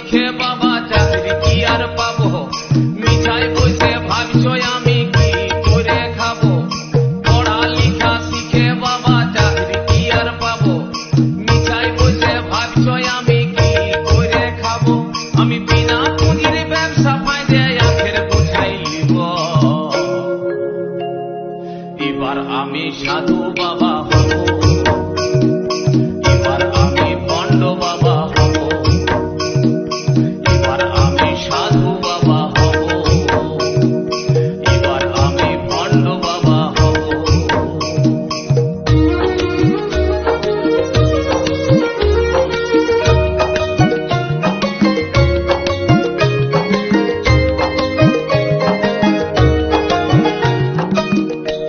শিখে বাবা চাকরি কি আর পাবো, মিঠাই বসে ভাবছো আমি কি করে খাবো। পড়ালেখা শিখে বাবা চাকরি কি আর পাবো, মিঠাই বসে ভাবছো আমি কি করে খাবো। আমি বিনা পুঁজির ব্যবসা ফাঁদে আখের বোঝাই লিব, এবার আমি সাধু বাবা হব, এবার আমি ভণ্ড বাবা হব, এবার আমি সাধু বাবা হব, এবার আমি ভণ্ড বাবা হব।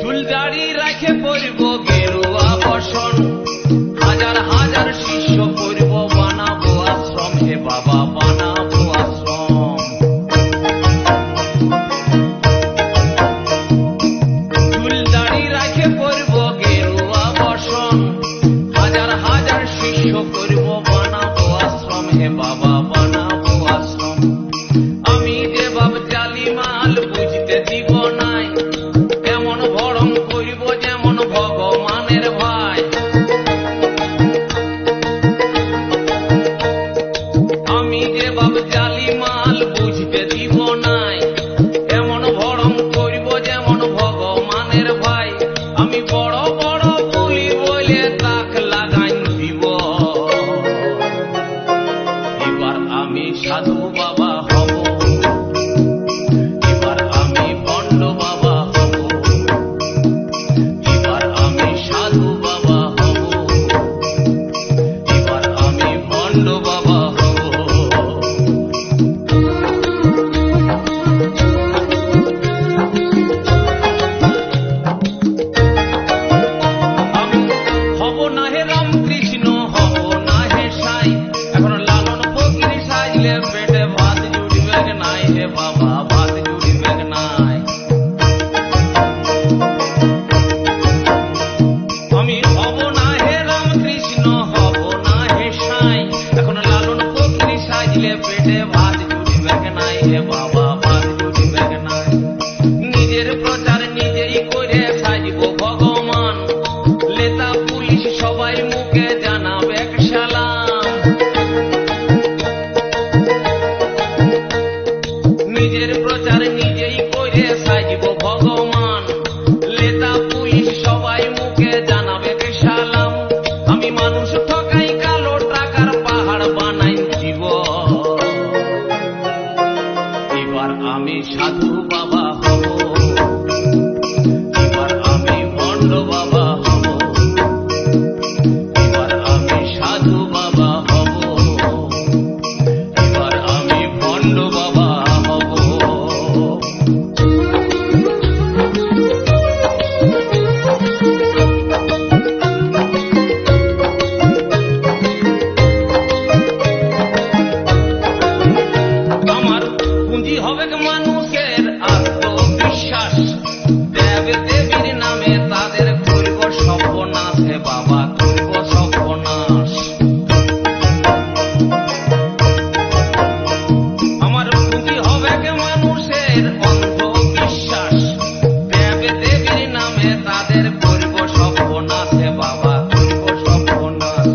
চুল দাড়ি রাখে পরিব গেরুয়া বসন, হাজার হাজার শিষ্য পরিব বানাবো আশ্রম, হে বাবা বানাবো আশ্রম। চুল দাড়ি রাখে পরিব গেরুয়া বসন, হাজার হাজার শিষ্য পরিব বানাবো আশ্রম, হে বাবা বানাবো আশ্রম। আমি যে বাপ জালি মাল বুঝতে দিব নাই, এমন ভরম করিব যেমন ভগবানের ভাই। আমি যে বাপ জালি মাল বুঝতে দিব নাই, এমন ভরম করিব যেমন ভগবানের ভাই। আমি বড় বড় বলি বলে তাক লাগাই দিব, এবার আমি সাধু বাবা হব, এবার আমি ভণ্ড বাবা হব, এবার আমি সাধু বাবা হব, এবার আমি ভণ্ড বাবা হব। আমি হব না হে রামকৃষ্ণ, হব না হে সাই, এখন লালন ফকির সাজলে পেটে ভাত জুড়িবে নাই, হে বাবা ভাত জুড়িবে নাই। আমি হব না হে রামকৃষ্ণ, হব না হে সাই, এখন লালন ফকির সাজলে পেটে ভাত জুড়িবে নাই, হে বাবা ভাত জুড়িবে নাই। নিজের প্রচার নিজেই করে সাজব ভগবান, লেতা পুলিশ সবাই মুখে জানাবে সালাম। নিজের প্রচার নিজেই করে সাজব ভগবান, লেতা পুলিশ সবাই মুখে জানাবে সালাম। আমি মানুষ ঠকাই কালো টাকার পাহাড় বানাই দিব, এবার আমি সাধু বাবা হব, এবার আমি ভণ্ড বাবা হব, এবার আমি সাধু বাবা হব, এবার আমি ভণ্ড বাবা হব। আমার পুঁজি হবে মানুষের আত্মবিশ্বাস, দেব দেবীর নামে তাদের করব সর্বনাশ, হে বাবা করব সর্বনাশ। আমার পুঁজি হবে মানুষের অন্ধবিশ্বাস, দেব দেবীর নামে তাদের করব সর্বনাশ, হে বাবা করব সর্বনাশ।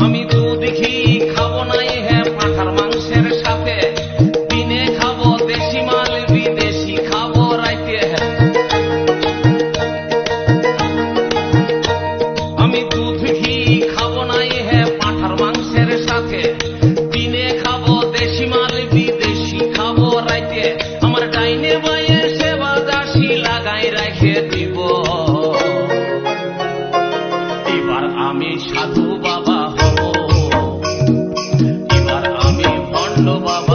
আমি দুধ ঘি খাবো নাই হে পাঁঠার মাংসের সাথে, দিনে খাবো দেশি মাল বিদেশি খাবো রাইতে। আমি দুধ ঘি খাবো নাই হে পাঁঠার মাংসের সাথে, দিনে খাবো দেশি মাল বিদেশি খাবো রাইতে। আমার ডাইনে বাইয়ে সেবা দাসী লাগাই রেখে দিব, এবার আমি সাধু বাবা হব, এবার আমি ভণ্ড বাবা